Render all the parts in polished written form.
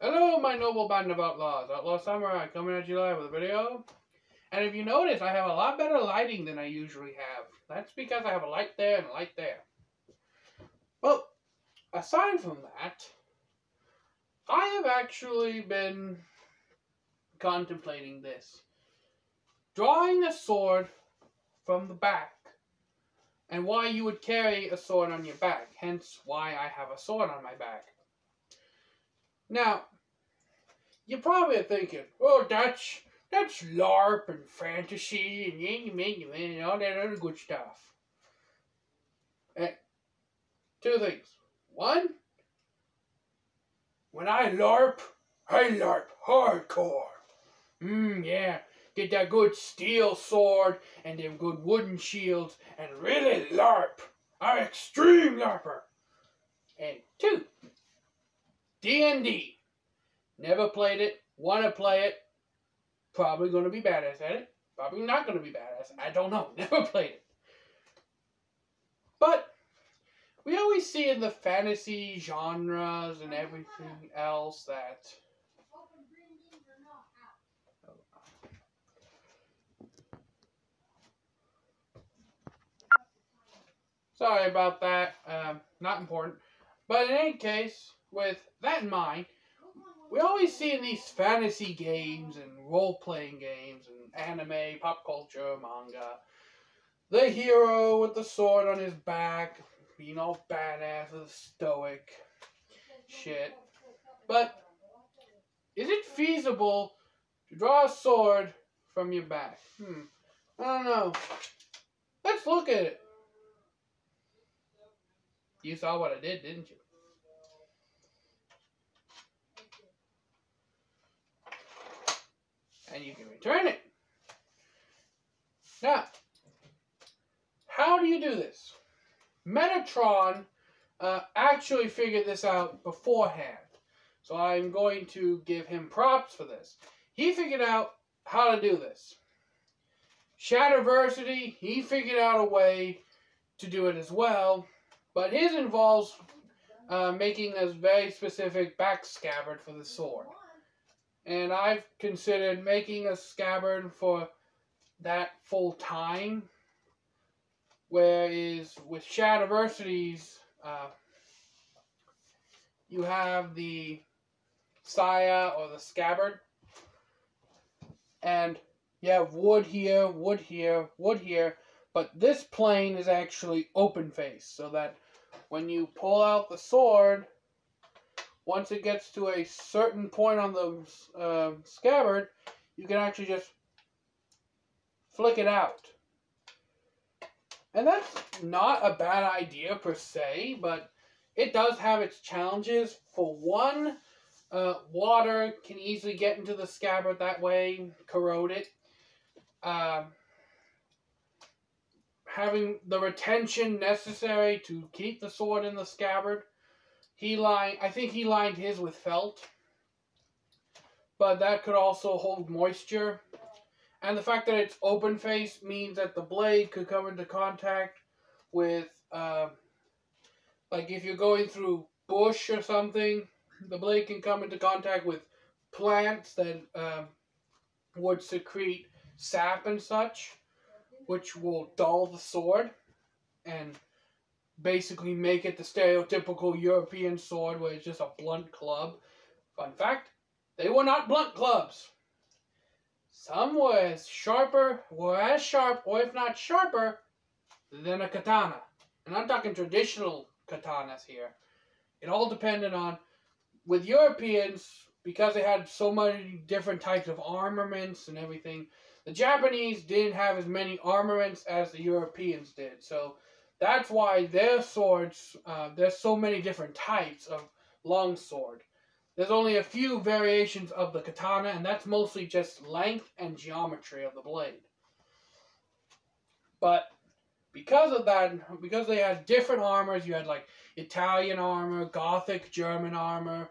Hello, my noble band of outlaws. Outlaw Samurai coming at you live with a video. And if you notice, I have a lot better lighting than I usually have. That's because I have a light there and a light there. Well, aside from that, I have actually been contemplating this. Drawing a sword from the back. And why you would carry a sword on your back. Hence why I have a sword on my back. Now, you're probably thinking, oh, that's LARP and fantasy and all that other good stuff. And two things. One, when I LARP hardcore. Yeah. Get that good steel sword and them good wooden shields and really LARP. I'm an extreme LARPer. And two, D&D. Never played it. Want to play it. Probably going to be badass at it. Probably not going to be badass. I don't know. Never played it. But we always see in the fantasy genres and everything else that... Sorry about that. Not important. But in any case, with that in mind, we always see in these fantasy games and role-playing games and anime, pop culture, manga, the hero with the sword on his back, being all badass with stoic shit. But is it feasible to draw a sword from your back? I don't know. Let's look at it. You saw what I did, didn't you? And you can return it. Now, how do you do this? Metatron actually figured this out beforehand. So I'm going to give him props for this. He figured out how to do this. Shatterversity, he figured out a way to do it as well. But his involves making a very specific back scabbard for the sword. And I've considered making a scabbard for that full time. Whereas with Shatterversity's, you have the saya or the scabbard. And you have wood here, wood here, wood here. But this plane is actually open face, so that when you pull out the sword, once it gets to a certain point on the scabbard, you can actually just flick it out. And that's not a bad idea per se, but it does have its challenges. For one, water can easily get into the scabbard that way, corrode it. Having the retention necessary to keep the sword in the scabbard. I think he lined his with felt. But that could also hold moisture. And the fact that it's open face means that the blade could come into contact with, like if you're going through bush or something, the blade can come into contact with plants that would secrete sap and such, which will dull the sword and basically make it the stereotypical European sword where it's just a blunt club. Fun fact, they were not blunt clubs. Some were as sharp, or if not sharper, than a katana. And I'm talking traditional katanas here. It all depended on, with Europeans, because they had so many different types of armaments and everything, the Japanese didn't have as many armaments as the Europeans did. So that's why their swords, there's so many different types of longsword. There's only a few variations of the katana, and that's mostly just length and geometry of the blade. But because of that, because they had different armors, you had like Italian armor, Gothic German armor,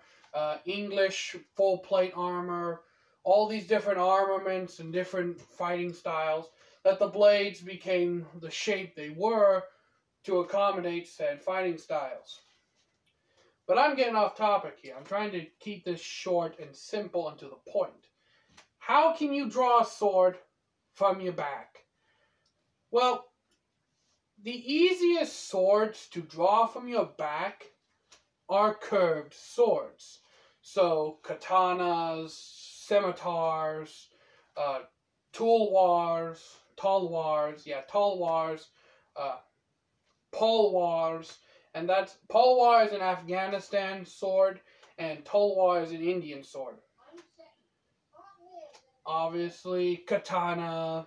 English full plate armor, all these different armaments and different fighting styles, that the blades became the shape they were to accommodate said fighting styles. But I'm getting off topic here. I'm trying to keep this short and simple and to the point. How can you draw a sword from your back? Well, the easiest swords to draw from your back are curved swords. So, katanas, scimitars, tulwars, polwars, and that's polwar is an Afghanistan sword, and tulwar is an Indian sword. Obviously, katana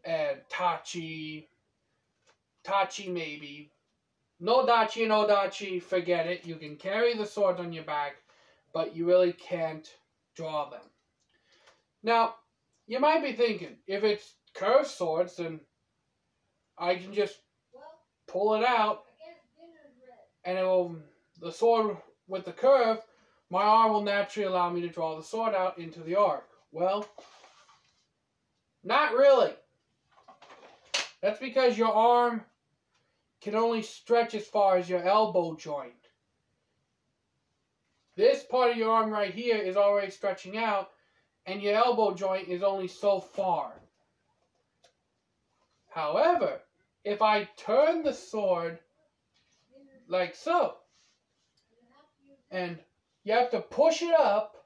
and tachi maybe. No dachi, forget it. You can carry the swords on your back, but you really can't draw them. Now, you might be thinking, if it's curved swords, then I can just pull it out, and the sword with the curve, my arm will naturally allow me to draw the sword out into the arc. Well, not really. That's because your arm can only stretch as far as your elbow joint. This part of your arm right here is already stretching out, and your elbow joint is only so far. However, if I turn the sword like so, and you have to push it up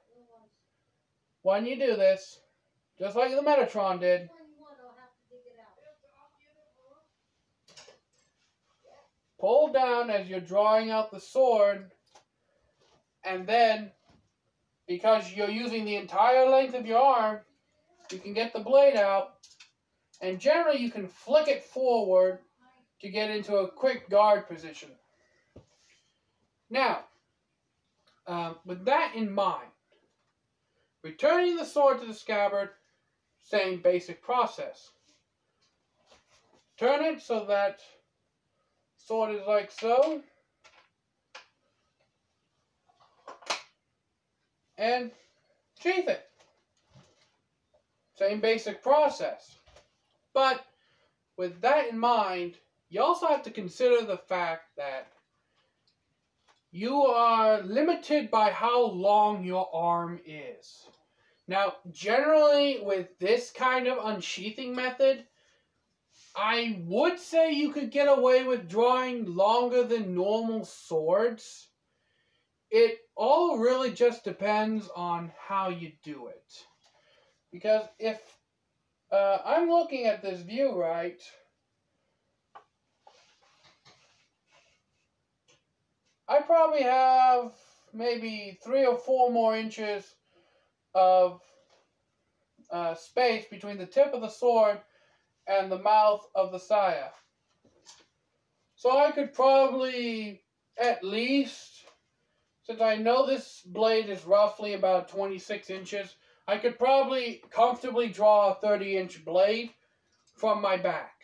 when you do this, just like the Metatron did. Pull down as you're drawing out the sword, and then, because you're using the entire length of your arm, you can get the blade out, and generally you can flick it forward to get into a quick guard position. Now, with that in mind, returning the sword to the scabbard, same basic process. Turn it so that sword is like so, and sheath it. Same basic process. But with that in mind, you also have to consider the fact that you are limited by how long your arm is. Now, generally with this kind of unsheathing method, I would say you could get away with drawing longer than normal swords. It all really just depends on how you do it. Because if I'm looking at this view right, I probably have maybe 3 or 4 more inches of space between the tip of the sword and the mouth of the saya. So I could probably, at least, since I know this blade is roughly about 26 inches, I could probably comfortably draw a 30-inch blade from my back.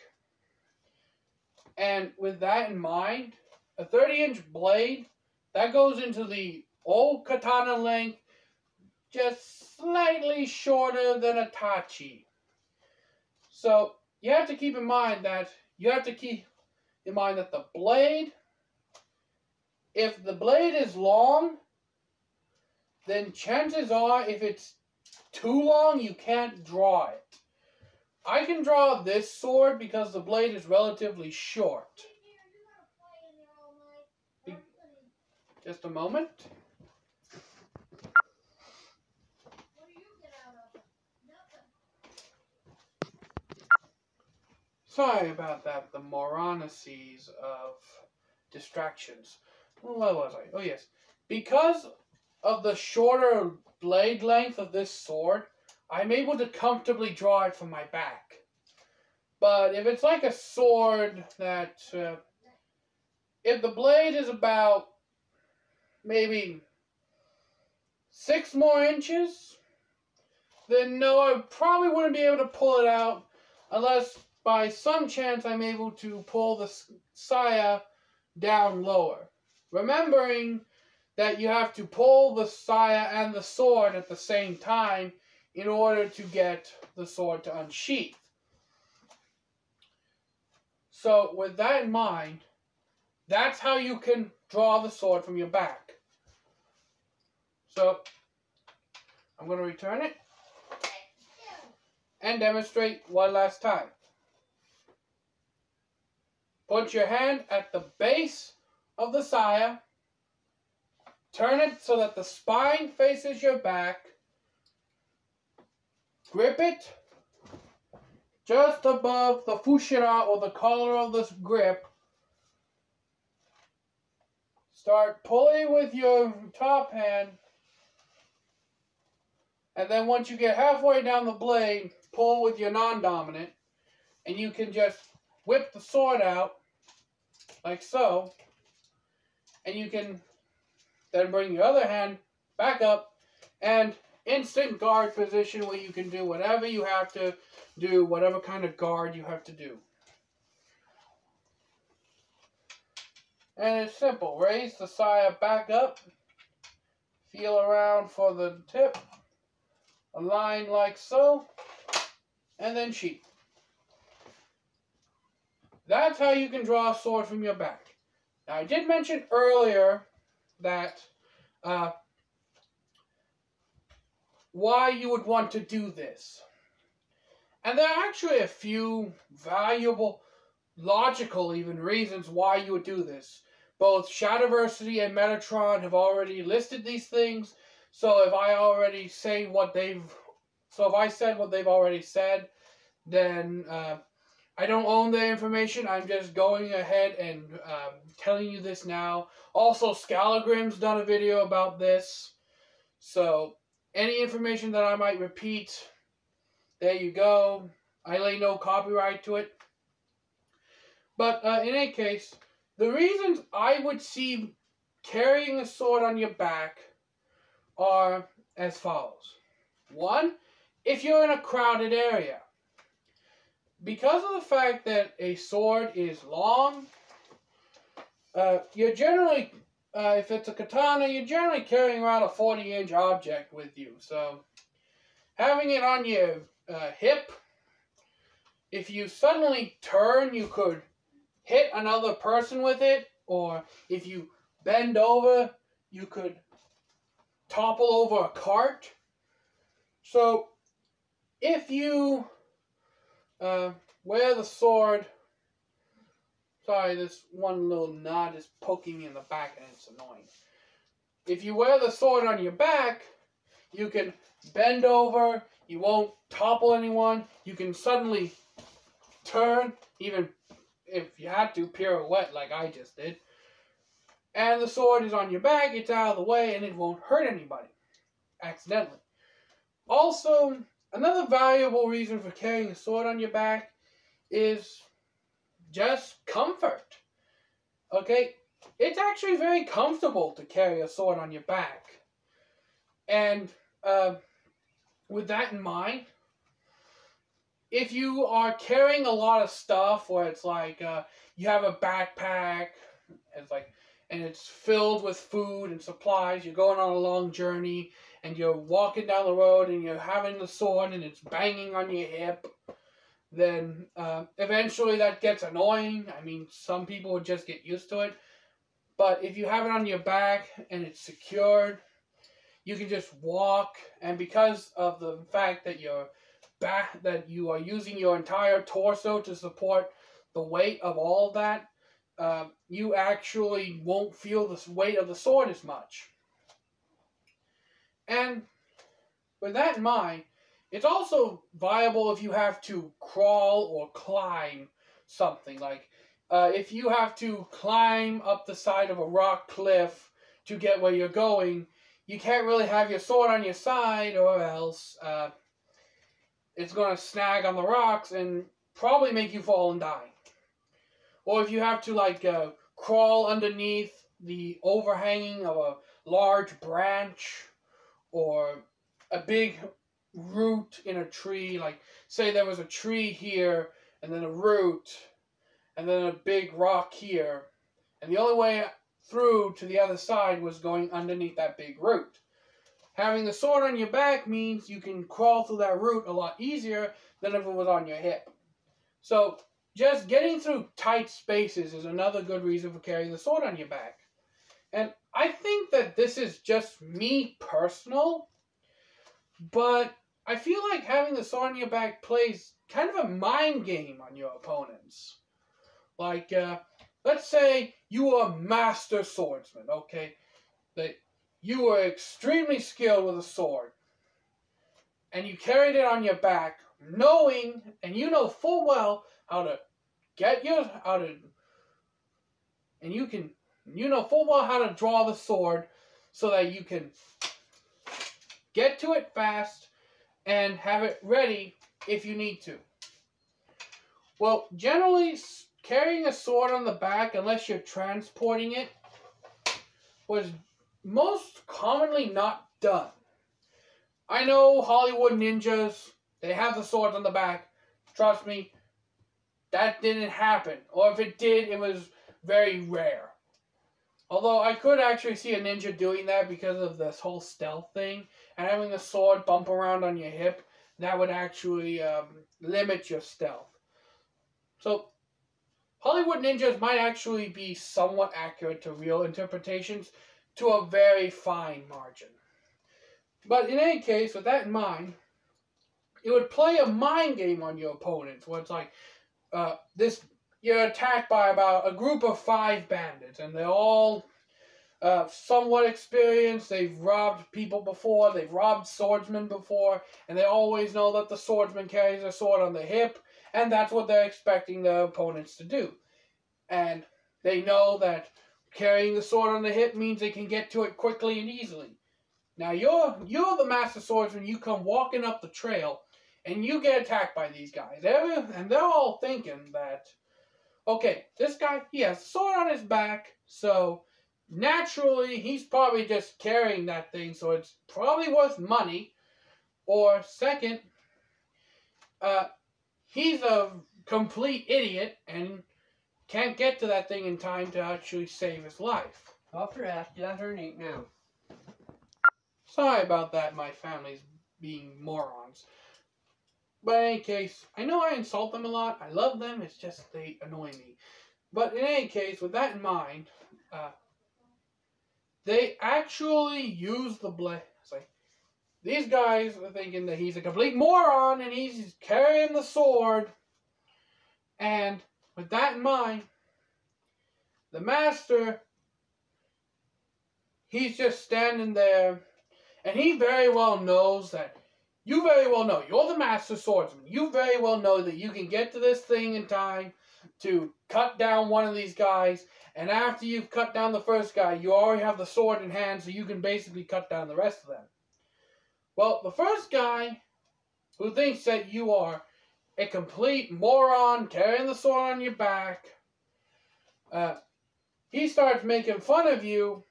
And with that in mind, a 30-inch blade, that goes into the old katana length, just slightly shorter than a tachi. So you have to keep in mind that the blade, if the blade is long, then chances are if it's too long, you can't draw it. I can draw this sword because the blade is relatively short. Just a moment. Sorry about that, the moronices of distractions. Where was I? Oh yes. Because of the shorter blade length of this sword, I'm able to comfortably draw it from my back. But if it's like a sword that, if the blade is about maybe 6 more inches, then no, I probably wouldn't be able to pull it out unless by some chance I'm able to pull the saya down lower. Remembering that you have to pull the saya and the sword at the same time in order to get the sword to unsheath. So with that in mind, that's how you can draw the sword from your back. So, I'm going to return it and demonstrate one last time. Put your hand at the base of the saya. Turn it so that the spine faces your back. Grip it just above the fushira, or the collar of this grip. Start pulling with your top hand. And then once you get halfway down the blade, pull with your non-dominant. And you can just whip the sword out, like so. And you can then bring your other hand back up and instant guard position, where you can do whatever you have to do, whatever kind of guard you have to do. And it's simple. Raise the saya back up, feel around for the tip, align like so, and then sheath. That's how you can draw a sword from your back. Now, I did mention earlier that why you would want to do this. And there are actually a few valuable, logical even, reasons why you would do this. Both Shadowversity and Metatron have already listed these things. So if I said what they've already said, then I don't own their information. I'm just going ahead and telling you this now. Also, Scalagrim's done a video about this. So any information that I might repeat, there you go. I lay no copyright to it. But in any case, the reasons I would see carrying a sword on your back are as follows. One, if you're in a crowded area. Because of the fact that a sword is long, you're generally, if it's a katana, you're generally carrying around a 40-inch object with you. So, having it on your hip, if you suddenly turn, you could hit another person with it, or if you bend over, you could topple over a cart. So, if you wear the sword, sorry, this one little knot is poking me in the back and it's annoying. If you wear the sword on your back, you can bend over, you won't topple anyone, you can suddenly turn, even if you had to, pirouette like I just did. And the sword is on your back, it's out of the way, and it won't hurt anybody accidentally. Also, another valuable reason for carrying a sword on your back is just comfort. Okay? It's actually very comfortable to carry a sword on your back. And with that in mind, if you are carrying a lot of stuff where it's like you have a backpack, and it's filled with food and supplies, you're going on a long journey, and you're walking down the road and you're having the sword and it's banging on your hip, then eventually that gets annoying. I mean, some people would just get used to it. But if you have it on your back and it's secured, you can just walk, and because of the fact that that you are using your entire torso to support the weight of all of that, you actually won't feel the weight of the sword as much. And with that in mind, it's also viable if you have to crawl or climb something. Like, if you have to climb up the side of a rock cliff to get where you're going, you can't really have your sword on your side, or else it's going to snag on the rocks and probably make you fall and die. Or if you have to, crawl underneath the overhanging of a large branch, or a big root in a tree, like, say there was a tree here, and then a root, and then a big rock here, and the only way through to the other side was going underneath that big root. Having the sword on your back means you can crawl through that root a lot easier than if it was on your hip. So, just getting through tight spaces is another good reason for carrying the sword on your back. And I think that this is just me personal, but I feel like having the sword on your back plays kind of a mind game on your opponents. Like, let's say you are a master swordsman, okay? That you are extremely skilled with a sword, and you carried it on your back, knowing, and you know full well how to and you know full well how to draw the sword so that you can get to it fast and have it ready if you need to. Well, generally, carrying a sword on the back, unless you're transporting it, was most commonly not done. I know Hollywood ninjas, they have the swords on the back. Trust me, that didn't happen. Or if it did, it was very rare. Although I could actually see a ninja doing that because of this whole stealth thing. And having the sword bump around on your hip, that would actually limit your stealth. So, Hollywood ninjas might actually be somewhat accurate to real interpretations to a very fine margin. But in any case, with that in mind, it would play a mind game on your opponents, where it's like, you're attacked by about a group of 5 bandits, and they're all somewhat experienced. They've robbed people before, they've robbed swordsmen before, and they always know that the swordsman carries a sword on the hip, and that's what they're expecting their opponents to do. And they know that carrying the sword on the hip means they can get to it quickly and easily. Now, you're the master swordsman, you come walking up the trail, and you get attacked by these guys. And they're all thinking that, okay, this guy, he has a sword on his back, so naturally, he's probably just carrying that thing, so it's probably worth money. Or second, he's a complete idiot and can't get to that thing in time to actually save his life. After that, let her eat now. Sorry about that, my family's being morons. But in any case, I know I insult them a lot. I love them, it's just they annoy me. But in any case, with that in mind, they actually use the blade. It's like, these guys are thinking that he's a complete moron and he's carrying the sword. And with that in mind, the master, he's just standing there, and he very well knows that, you very well know, you're the master swordsman, you very well know that you can get to this thing in time to cut down one of these guys, and after you've cut down the first guy, you already have the sword in hand, so you can basically cut down the rest of them. Well, the first guy who thinks that you are a complete moron carrying the sword on your back, he starts making fun of you,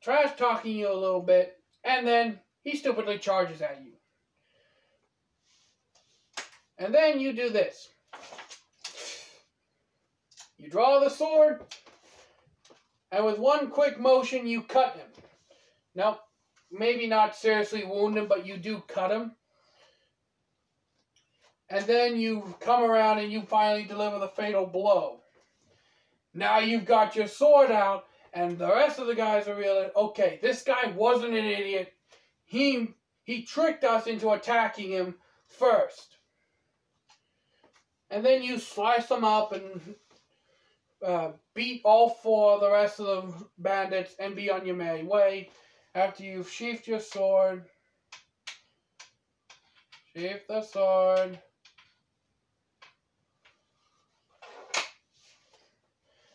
trash-talking you a little bit, and then he stupidly charges at you. And then you do this. You draw the sword, and with one quick motion, you cut him. Now, maybe not seriously wound him, but you do cut him. And then you come around and you finally deliver the fatal blow. Now you've got your sword out, and the rest of the guys are realizing, okay, this guy wasn't an idiot. He tricked us into attacking him first. And then you slice them up and beat all 4 of the rest of the bandits and be on your merry way. After you've sheathed your sword, sheath the sword.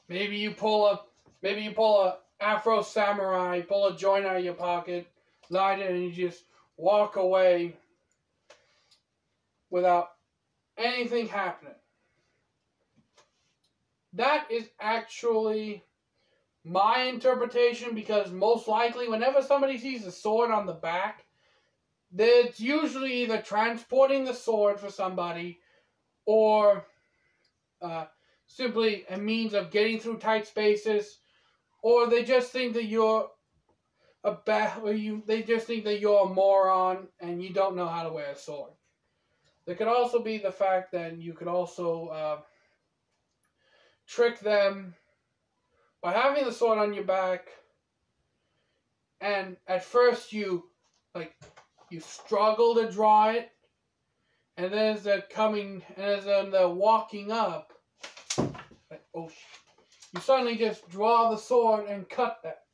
Maybe you pull a Afro Samurai, pull a joint out of your pocket, light it, and you just walk away without anything happening. That is actually my interpretation, because most likely whenever somebody sees a sword on the back, it's usually either transporting the sword for somebody or simply a means of getting through tight spaces, or they just think that you're they just think that you're a moron and you don't know how to wear a sword. There could also be the fact that you could also trick them by having the sword on your back, and at first you struggle to draw it, and then as they're walking up, like, oh, you suddenly just draw the sword and cut that.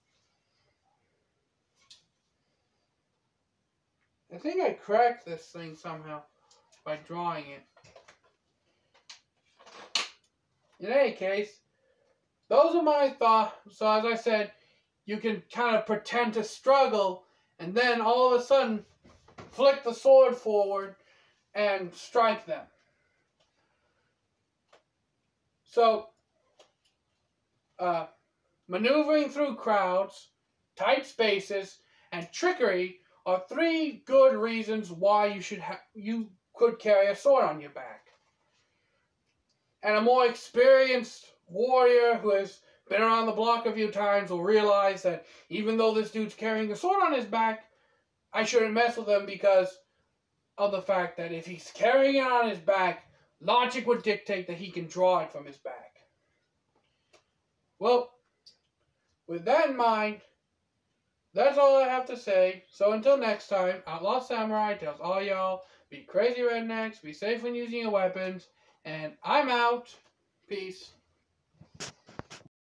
I think I cracked this thing somehow by drawing it. In any case, those are my thoughts. So as I said, you can kind of pretend to struggle and then all of a sudden flick the sword forward and strike them. So, maneuvering through crowds, tight spaces, and trickery are 3 good reasons why you could carry a sword on your back. And a more experienced warrior who has been around the block a few times will realize that even though this dude's carrying a sword on his back, I shouldn't mess with him because of the fact that if he's carrying it on his back, logic would dictate that he can draw it from his back. Well, with that in mind, that's all I have to say. So until next time, Outlaw Samurai tells all y'all, be crazy rednecks, be safe when using your weapons, and I'm out. Peace.